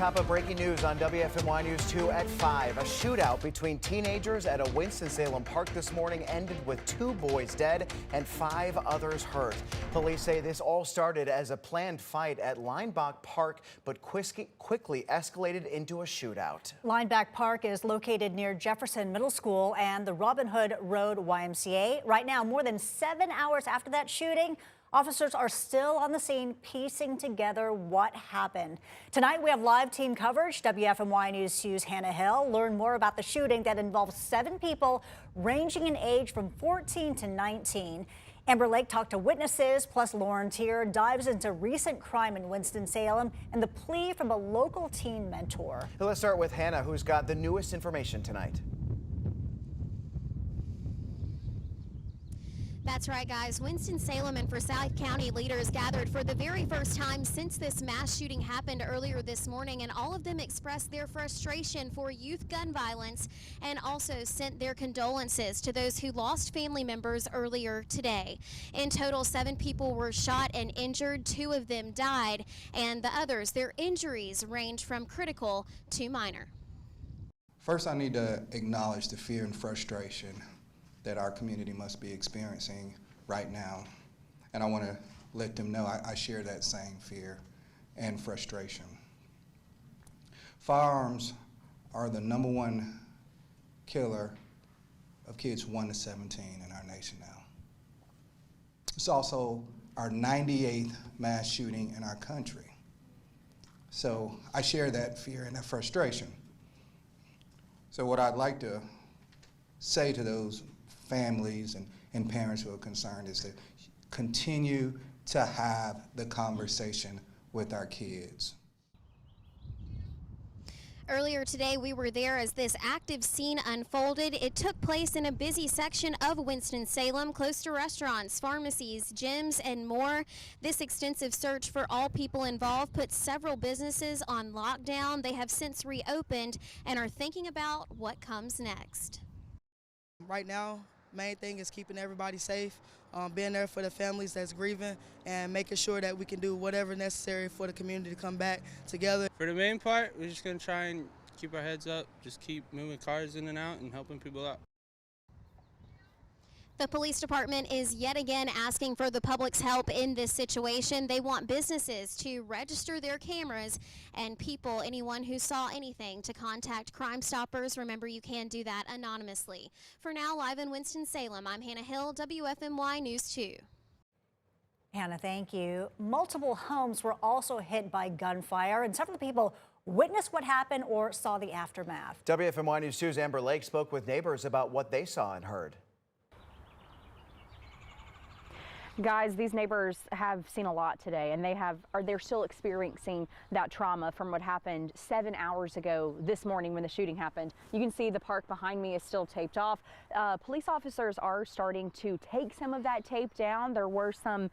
Top of breaking news on WFMY News 2 at 5. A shootout between teenagers at a Winston-Salem park this morning ended with 2 boys dead and 5 others hurt. Police say this all started as a planned fight at Leinbach Park, but quickly escalated into a shootout. Leinbach Park is located near Jefferson Middle School and the Robin Hood Road YMCA. Right now, more than 7 hours after that shooting, officers are still on the scene piecing together what happened. Tonight, we have live team coverage. WFMY News 2's Hannah Hill learned more about the shooting that involved 7 people ranging in age from 14 to 19. Amber Lake talked to witnesses, plus Lauren Tier dives into recent crime in Winston-Salem and the plea from a local teen mentor. Let's start with Hannah, who's got the newest information tonight. That's right, guys. Winston-Salem and Forsyth County leaders gathered for the very first time since this mass shooting happened earlier this morning, and all of them expressed their frustration for youth gun violence and also sent their condolences to those who lost family members earlier today. In total, 7 people were shot and injured. 2 of them died, and the others, their injuries range from critical to minor. First, I need to acknowledge the fear and frustration that our community must be experiencing right now. And I want to let them know I share that same fear and frustration. Firearms are the #1 killer of kids 1 to 17 in our nation now. It's also our 98th mass shooting in our country. So I share that fear and that frustration. So what I'd like to say to those families and parents who are concerned is to continue to have the conversation with our kids. Earlier today, we were there as this active scene unfolded. It took place in a busy section of Winston-Salem, close to restaurants, pharmacies, gyms, and more. This extensive search for all people involved put several businesses on lockdown. They have since reopened and are thinking about what comes next. Right now, main thing is keeping everybody safe, being there for the families that's grieving, and making sure that we can do whatever necessary for the community to come back together. For the main part, we're just going to try and keep our heads up, just keep moving cars in and out and helping people out. The police department is yet again asking for the public's help in this situation. They want businesses to register their cameras and people, anyone who saw anything, to contact Crime Stoppers. Remember, you can do that anonymously. For now, live in Winston-Salem, I'm Hannah Hill, WFMY News 2. Hannah, thank you. Multiple homes were also hit by gunfire, and several people witnessed what happened or saw the aftermath. WFMY News 2's Amber Lake spoke with neighbors about what they saw and heard. Guys, these neighbors have seen a lot today, and they're still experiencing that trauma from what happened 7 hours ago this morning when the shooting happened. You can see the park behind me is still taped off. Police officers are starting to take some of that tape down. There were some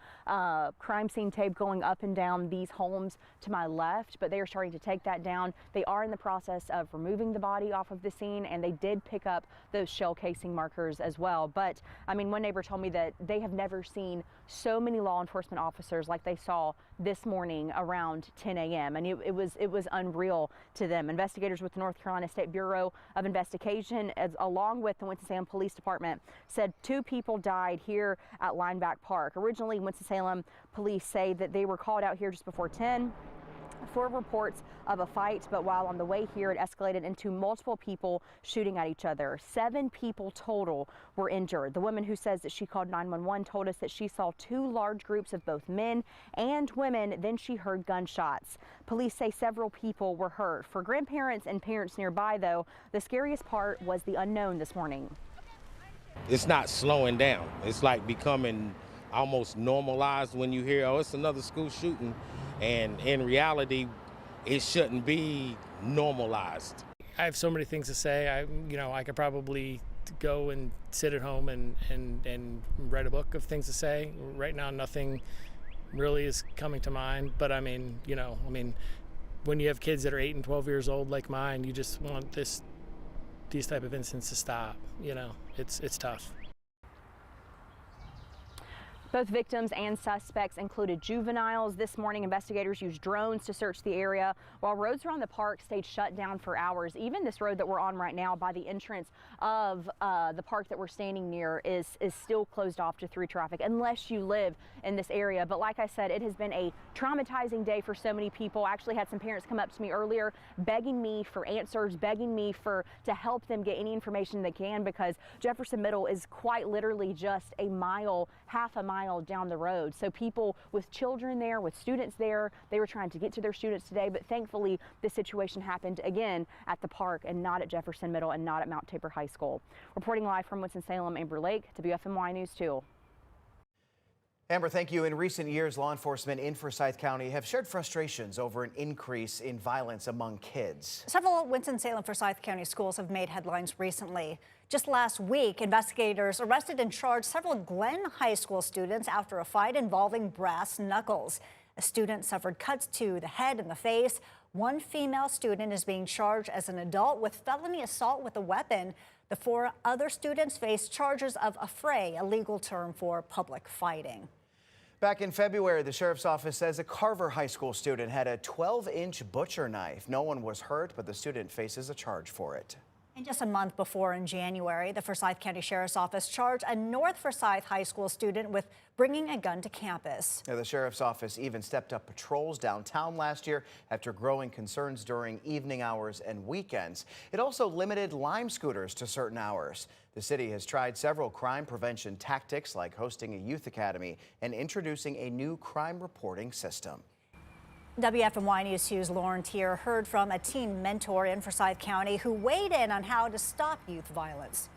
crime scene tape going up and down these homes to my left, but they are starting to take that down. They are in the process of removing the body off of the scene, and they did pick up those shell casing markers as well. But I mean, one neighbor told me that they have never seen so many law enforcement officers like they saw this morning around 10 a.m. and it was unreal to them. Investigators with the North Carolina State Bureau of Investigation, along with the Winston-Salem Police Department, said 2 people died here at Leinbach Park. Originally, Winston-Salem police say that they were called out here just before 10 for reports of a fight, but while on the way here, it escalated into multiple people shooting at each other. 7 people total were injured. The woman who says that she called 911 told us that she saw 2 large groups of both men and women, then she heard gunshots. Police say several people were hurt. For grandparents and parents nearby, though, the scariest part was the unknown this morning. It's not slowing down. It's like becoming almost normalized when you hear, oh, it's another school shooting. And in reality, it shouldn't be normalized. I have so many things to say. I could probably go and sit at home and write a book of things to say. Right now, nothing really is coming to mind. But I mean, when you have kids that are 8 and 12 years old like mine, you just want these type of incidents to stop. It's tough. Both victims and suspects included juveniles. This morning, investigators used drones to search the area, while roads around the park stayed shut down for hours. Even this road that we're on right now by the entrance of the park that we're standing near is still closed off to through traffic unless you live in this area. But like I said, it has been a traumatizing day for so many people. I actually had some parents come up to me earlier begging me for answers, begging me to help them get any information they can, because Jefferson Middle is quite literally just a mile, half a mile down the road. So people with children there, with students there, they were trying to get to their students today, but thankfully this situation happened again at the park and not at Jefferson Middle and not at Mount Tabor High School. Reporting live from Winston-Salem, Amber Lake, WFMY News 2. Amber, thank you. In recent years, law enforcement in Forsyth County have shared frustrations over an increase in violence among kids. Several Winston-Salem Forsyth County schools have made headlines recently. Just last week, investigators arrested and charged several Glen High School students after a fight involving brass knuckles. A student suffered cuts to the head and the face. One female student is being charged as an adult with felony assault with a weapon. The 4 other students face charges of affray, a legal term for public fighting. Back in February, the sheriff's office says a Carver High School student had a 12-inch butcher knife. No one was hurt, but the student faces a charge for it. And just a month before, in January, the Forsyth County Sheriff's Office charged a North Forsyth High School student with bringing a gun to campus. Now, the sheriff's office even stepped up patrols downtown last year after growing concerns during evening hours and weekends. It also limited Lime scooters to certain hours. The city has tried several crime prevention tactics like hosting a youth academy and introducing a new crime reporting system. WFMY News 2's Lauren Tier heard from a teen mentor in Forsyth County who weighed in on how to stop youth violence.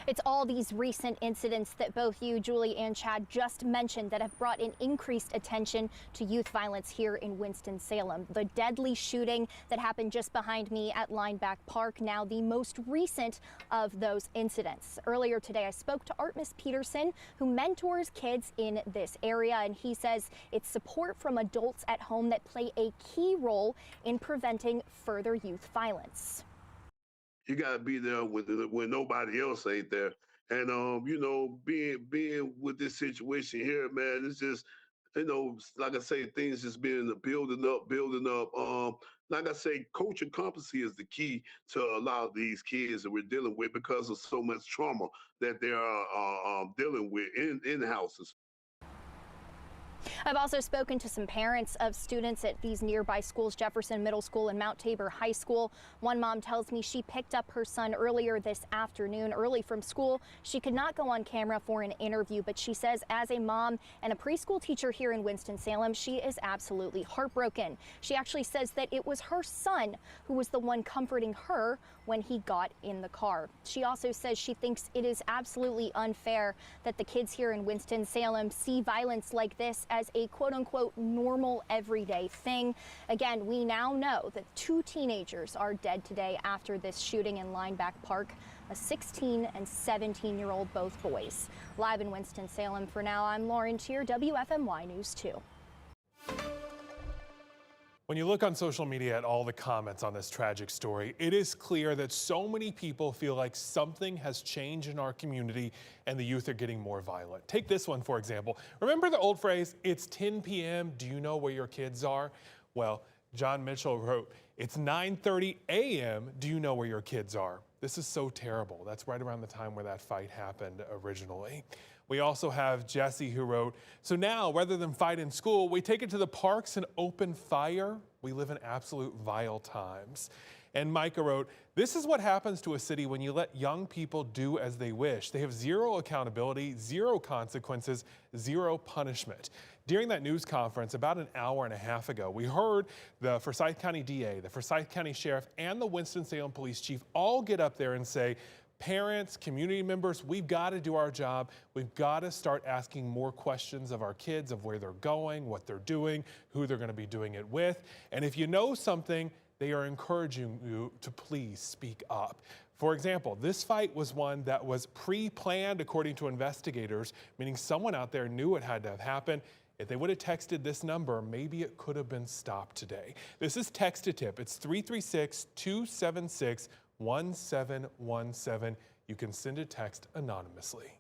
It's all these recent incidents that both you, Julie, and Chad just mentioned that have brought an increased attention to youth violence here in Winston-Salem. The deadly shooting that happened just behind me at Leinbach Park, now the most recent of those incidents. Earlier today, I spoke to Artemis Peterson, who mentors kids in this area, and he says it's support from adults at home that play a key role in preventing further youth violence. You gotta be there when nobody else ain't there, and you know, being with this situation here, man, it's just, you know, like I say, things just been building up. Like I say, coaching competency is the key to a lot of these kids that we're dealing with because of so much trauma that they are dealing with in houses. I've also spoken to some parents of students at these nearby schools, Jefferson Middle School and Mount Tabor High School. One mom tells me she picked up her son earlier this afternoon, early from school. She could not go on camera for an interview, but she says as a mom and a preschool teacher here in Winston-Salem, she is absolutely heartbroken. She actually says that it was her son who was the one comforting her when he got in the car. She also says she thinks it is absolutely unfair that the kids here in Winston-Salem see violence like this as a quote-unquote normal everyday thing. Again, we now know that 2 teenagers are dead today after this shooting in Leinbach Park, a 16 and 17-year-old, both boys. Live in Winston-Salem for now, I'm Lauren Tier, WFMY News 2. When you look on social media at all the comments on this tragic story, it is clear that so many people feel like something has changed in our community and the youth are getting more violent. Take this one, for example. Remember the old phrase, it's 10 p.m., do you know where your kids are? Well, John Mitchell wrote, it's 9:30 a.m., do you know where your kids are? This is so terrible. That's right around the time where that fight happened originally. We also have Jesse who wrote, so now rather than fight in school, we take it to the parks and open fire. We live in absolute vile times. And Micah wrote, this is what happens to a city when you let young people do as they wish. They have zero accountability, zero consequences, zero punishment. During that news conference about an hour and a half ago, we heard the Forsyth County DA, the Forsyth County Sheriff, and the Winston-Salem Police Chief all get up there and say, parents, community members, we've got to do our job. We've got to start asking more questions of our kids, of where they're going, what they're doing, who they're going to be doing it with. And if you know something, they are encouraging you to please speak up. For example, this fight was one that was pre-planned according to investigators, meaning someone out there knew it had to have happened. If they would have texted this number, maybe it could have been stopped today. This is Text to Tip. It's 336-276-1717. You can send a text anonymously.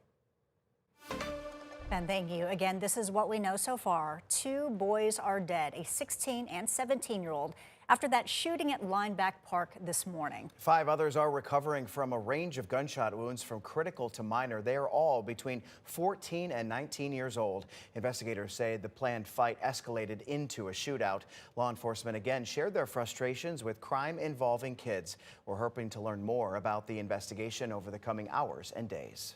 And thank you. Again, this is what we know so far. 2 boys are dead, a 16 and 17-year-old, after that shooting at Leinbach Park this morning. 5 others are recovering from a range of gunshot wounds from critical to minor. They are all between 14 and 19 years old. Investigators say the planned fight escalated into a shootout. Law enforcement again shared their frustrations with crime involving kids. We're hoping to learn more about the investigation over the coming hours and days.